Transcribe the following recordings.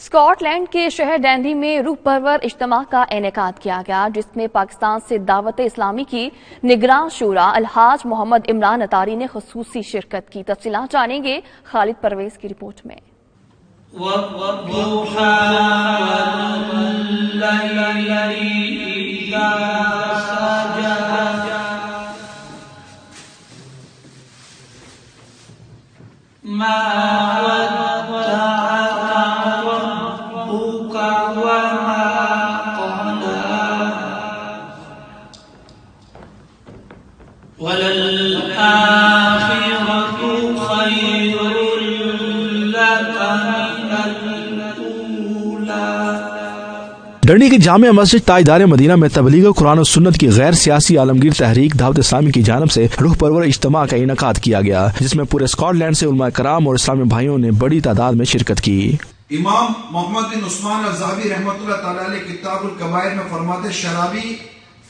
Scott land کے شہر ڈنڈی میں روح پرور اجتماع کا انعقاد کیا گیا، جس میں پاکستان سے دعوت اسلامی کی نگراں شورا الحاج محمد عمران اتاری نے خصوصی شرکت کی۔ تفصیلات جانیں گے خالد پرویز کی رپورٹ میں۔ ڈنڈی کی جامع مسجد تاجدار مدینہ میں تبلیغ قرآن و سنت کی غیر سیاسی عالمگیر تحریک دعوت اسلامی کی جانب سے روح پرور اجتماع کا انعقاد کیا گیا، جس میں پورے اسکاٹ لینڈ سے علماء کرام اور اسلامی بھائیوں نے بڑی تعداد میں شرکت کی۔ امام محمد بن عثمان الذہبی رحمۃ اللہ تعالی علیہ کتاب الکبائر میں فرماتے شرابی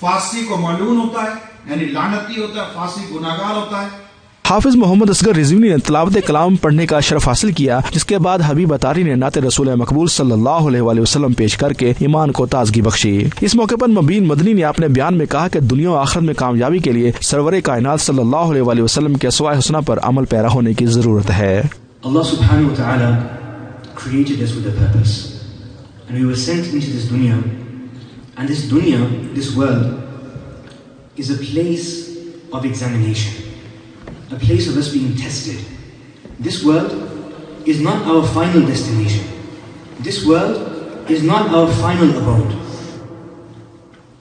فاسق و ملعون ہوتا ہے، یعنی لعنتی ہوتا ہے، فاسق گناہگار ہوتا ہے۔ حافظ محمد اصغر رضوی نے تلاوت کلام پڑھنے کا شرف حاصل کیا، جس کے بعد حبیب اتاری نے نعت رسول مقبول صلی اللہ علیہ وآلہ وسلم پیش کر کے ایمان کو تازگی بخشی۔ اس موقع پر مبین مدنی نے اپنے بیان میں کہا کہ دنیا و آخرت میں کامیابی کے لیے سرور کائنات صلی اللہ علیہ وآلہ وسلم کے اسوہ حسنہ پر عمل پیرا ہونے کی ضرورت ہے۔ Allah subhanahu wa ta'ala created us with a purpose, and we were sent into this dunya, and this dunya, this world, is a place of examination, a place of us being tested. This world is not our final destination. This world is not our final abode.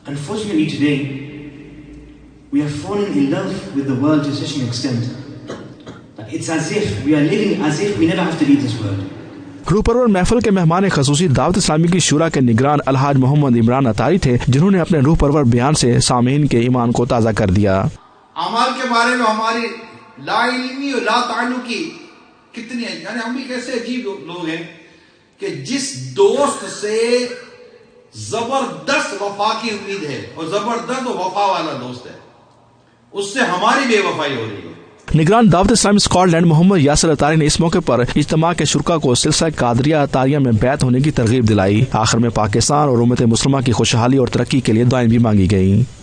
Unfortunately today, we have fallen in love with the world to such an extent that it's as if we are living as if we never have to leave this world. روح پرور محفل کے مہمان خصوصی دعوت اسلامی کی شورا کے نگران الحاج محمد عمران اتاری تھے، جنہوں نے اپنے روح پرور بیان سے سامعین کے ایمان کو تازہ کر دیا۔ اعمال کے بارے میں ہماری لا علمی اور لا تعلقی کتنی ہے، یعنی ہم بھی کیسے عجیب لوگ ہیں کہ جس دوست سے زبردست وفا کی امید ہے اور زبردست وفا والا دوست ہے، اس سے ہماری بے وفائی ہو رہی ہے۔ نگران دعوت اسلامی اسکاٹ لینڈ محمد یاسر اتاری نے اس موقع پر اجتماع کے شرکا کو سلسلہ قادریہ اتاریہ میں بیعت ہونے کی ترغیب دلائی۔ آخر میں پاکستان اور امت مسلمہ کی خوشحالی اور ترقی کے لیے دعائیں بھی مانگی گئیں۔